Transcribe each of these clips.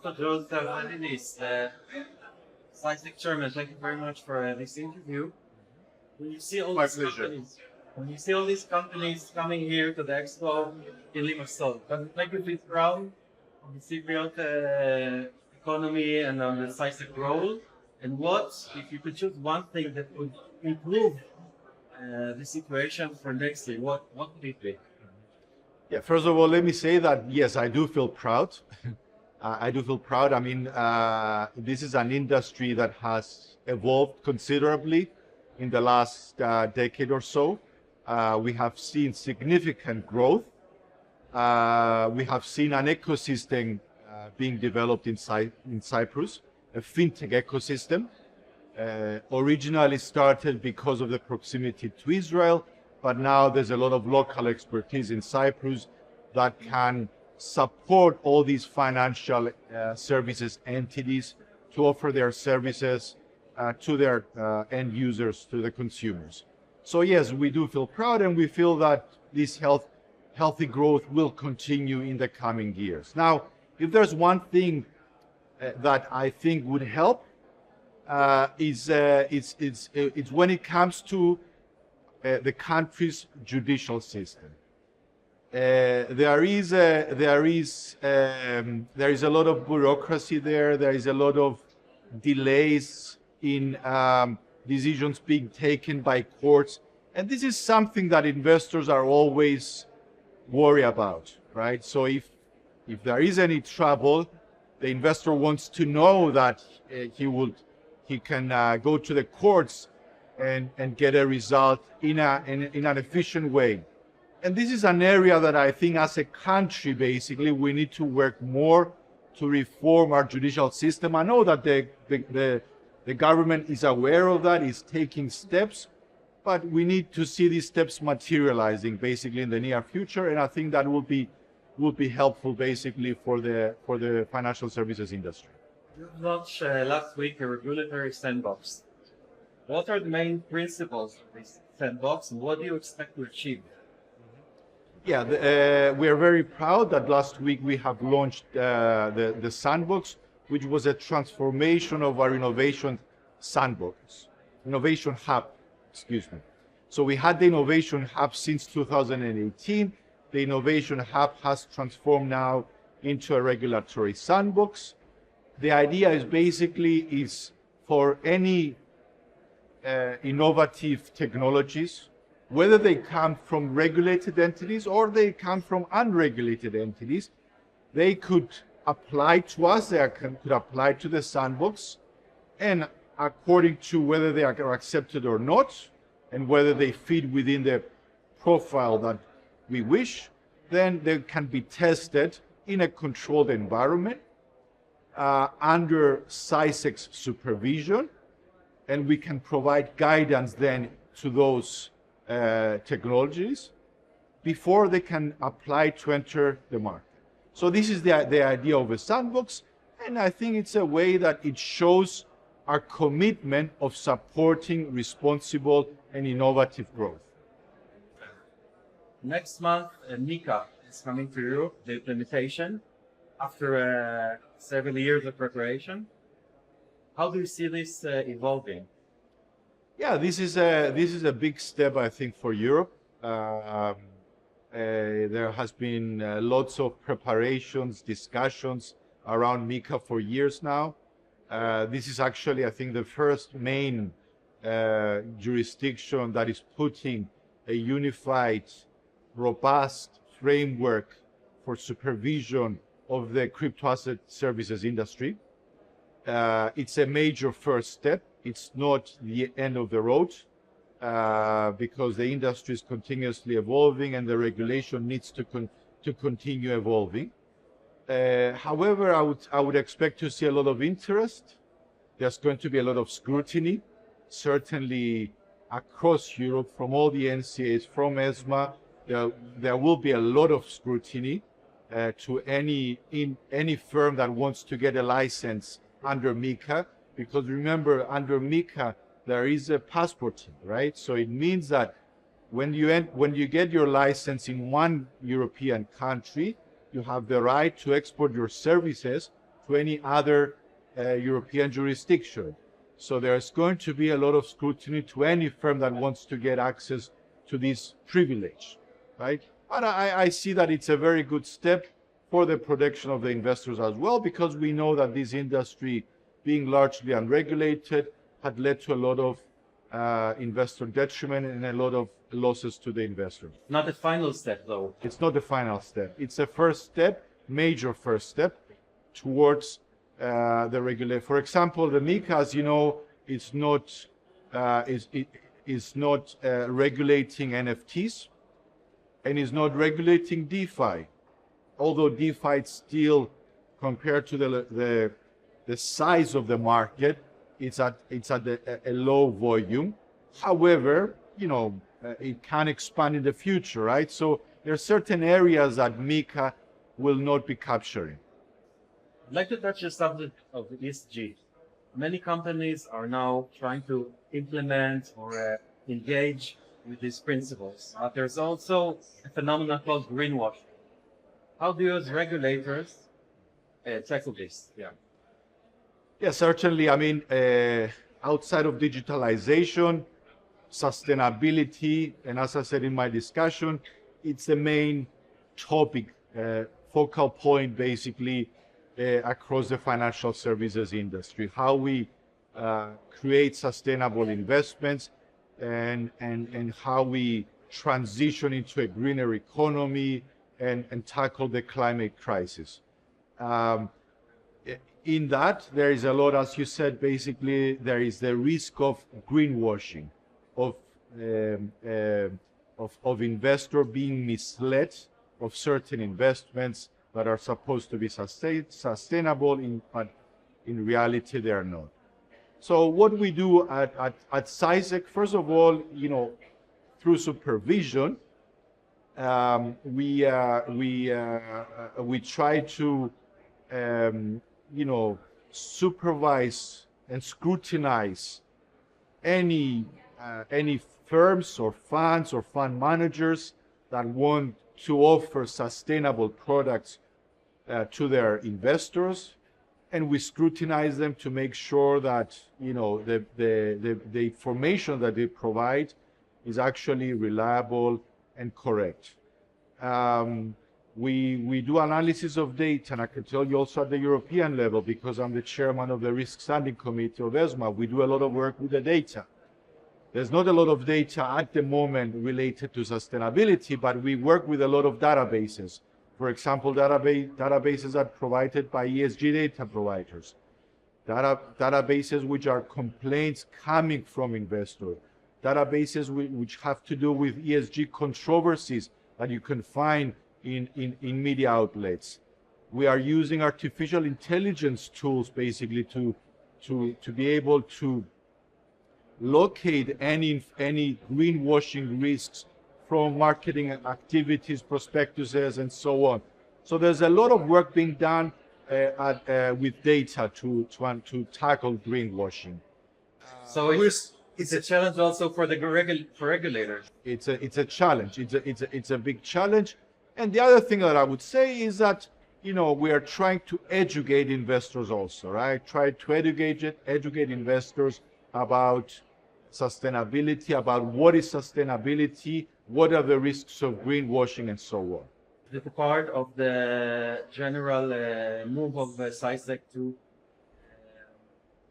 Dr. George Theocharides, CySEC chairman, thank you very much for this interview. When you see all My these pleasure. companies, when you see all these companies coming here to the expo in Limassol, does it make you feel proud of the Cypriot economy and on the CySEC role? And what, if you could choose one thing that would improve the situation for next year, what would it be? Yeah, first of all, let me say that, yes, I do feel proud. I do feel proud. I mean, this is an industry that has evolved considerably in the last decade or so. We have seen significant growth. We have seen an ecosystem being developed in Cyprus, a fintech ecosystem. Originally started because of the proximity to Israel, but now there's a lot of local expertise in Cyprus that can support all these financial services entities to offer their services to their end users, to the consumers. So yes, we do feel proud, and we feel that this healthy growth will continue in the coming years. Now, if there's one thing that I think would help, it's when it comes to the country's judicial system. There is a lot of bureaucracy there. There is a lot of delays in decisions being taken by courts, and this is something that investors are always worried about, right? So if there is any trouble, the investor wants to know that he can go to the courts and get a result in an efficient way. And this is an area that I think as a country, basically, we need to work more to reform our judicial system. I know that the government is aware of that, is taking steps, but we need to see these steps materializing basically in the near future. And I think that will be helpful basically for the financial services industry. You launched last week a regulatory sandbox. What are the main principles of this sandbox, and what do you expect to achieve? Yeah, we are very proud that last week we have launched the sandbox, which was a transformation of our innovation hub, excuse me. So we had the innovation hub since 2018. The innovation hub has transformed now into a regulatory sandbox. The idea is basically for any innovative technologies, whether they come from regulated entities or they come from unregulated entities, they could apply to us, could apply to the sandbox, and according to whether they are accepted or not, and whether they fit within the profile that we wish, then they can be tested in a controlled environment under CySEC's supervision, and we can provide guidance then to those technologies before they can apply to enter the market. So this is the idea of a sandbox, and I think it's a way that it shows our commitment of supporting responsible and innovative growth. Next month, MiCA is coming to Europe, the implementation, after several years of preparation. How do you see this evolving? Yeah, this is a big step, I think, for Europe. There has been lots of preparations, discussions around MiCA for years now. This is actually, I think, the first main jurisdiction that is putting a unified, robust framework for supervision of the crypto asset services industry. It's a major first step. It's not the end of the road because the industry is continuously evolving and the regulation needs to continue evolving. However, I would expect to see a lot of interest. There's going to be a lot of scrutiny, certainly across Europe, from all the NCAs, from ESMA. There will be a lot of scrutiny to any firm that wants to get a license under MiCA, because remember, under MiCA there is a passporting, right? So it means that when you get your license in one European country, you have the right to export your services to any other European jurisdiction. So there's going to be a lot of scrutiny to any firm that wants to get access to this privilege, right? And I see that it's a very good step for the protection of the investors as well, because we know that this industry, being largely unregulated, had led to a lot of investor detriment and a lot of losses to the investor. Not the final step, though. It's not the final step. It's a first step, major first step towards the regulator. For example, the MiCA, as you know, is not regulating NFTs and is not regulating DeFi. Although DeFi is still, compared to the size of the market, it's at a low volume. However, it can expand in the future, right? So there are certain areas that MiCA will not be capturing. I'd like to touch the subject of ESG. Many companies are now trying to implement or engage with these principles. There's also a phenomenon called greenwashing. How do you as regulators tackle this? Yeah, certainly. I mean, outside of digitalization, sustainability, and as I said in my discussion, it's the main topic, focal point basically across the financial services industry. How we create sustainable investments and how we transition into a greener economy and tackle the climate crisis. In that, there is a lot, as you said, basically, there is the risk of greenwashing, of investor being misled of certain investments that are supposed to be sustainable, but in reality, they are not. So what we do at CySEC, first of all, through supervision, we try to supervise and scrutinize any firms or funds or fund managers that want to offer sustainable products to their investors, and we scrutinize them to make sure that the information that they provide is actually reliable and correct. We do analysis of data, and I can tell you also at the European level, because I'm the chairman of the Risk Standing Committee of ESMA, we do a lot of work with the data. There's not a lot of data at the moment related to sustainability, but we work with a lot of databases. For example, databases are provided by ESG data providers. Databases which are complaints coming from investors. Databases which have to do with ESG controversies that you can find in media outlets. We are using artificial intelligence tools basically to be able to locate any greenwashing risks from marketing activities, prospectuses, and so on. So there's a lot of work being done with data to tackle greenwashing. So it's a challenge also for the regulators. It's a challenge. It's a big challenge. And the other thing that I would say is that we are trying to educate investors also, right? Try to educate investors about sustainability, about what is sustainability, what are the risks of greenwashing, and so on. It's a part of the general move of CySEC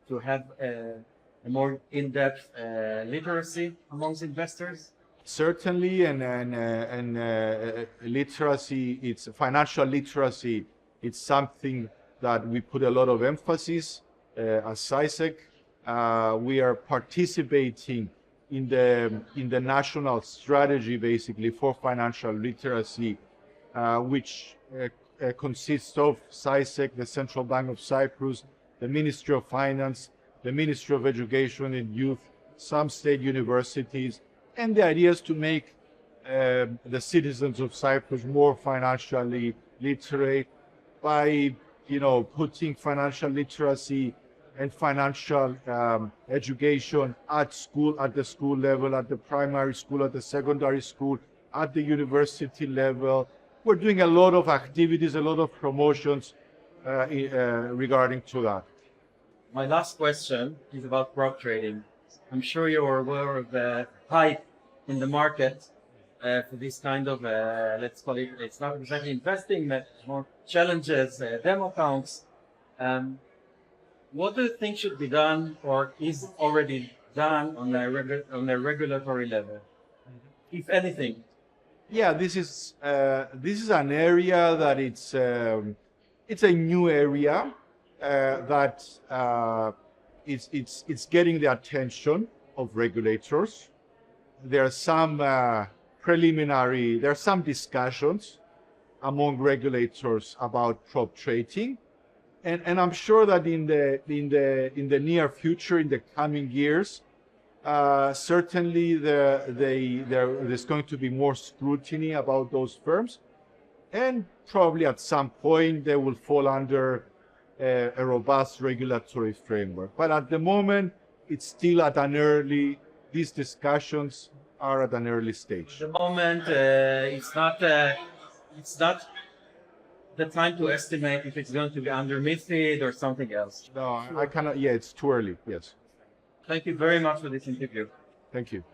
to have a more in-depth literacy amongst investors. Certainly, and literacy, financial literacy, it's something that we put a lot of emphasis as CySEC. We are participating in the national strategy, basically, for financial literacy, which consists of CySEC, the Central Bank of Cyprus, the Ministry of Finance, the Ministry of Education and Youth, some state universities, and the idea is to make the citizens of Cyprus more financially literate by, putting financial literacy and financial education at the school level, at the primary school, at the secondary school, at the university level. We're doing a lot of activities, a lot of promotions regarding to that. My last question is about prop trading. I'm sure you're aware of the hype in the market for this kind of, let's call it, it's not exactly investing, but more challenges, demo accounts. What do you think should be done or is already done on a regulatory level, if anything? Yeah, this is an area that it's a new area that it's getting the attention of regulators. There are some there are some discussions among regulators about prop trading, and I'm sure that in the near future, in the coming years, certainly there's going to be more scrutiny about those firms, and probably at some point they will fall under a robust regulatory framework. But at the moment, it's still at an early. These discussions are at an early stage. At the moment, it's not the time to estimate if it's going to be under MiFID or something else. No, I cannot. Yeah, it's too early. Yes. Thank you very much for this interview. Thank you.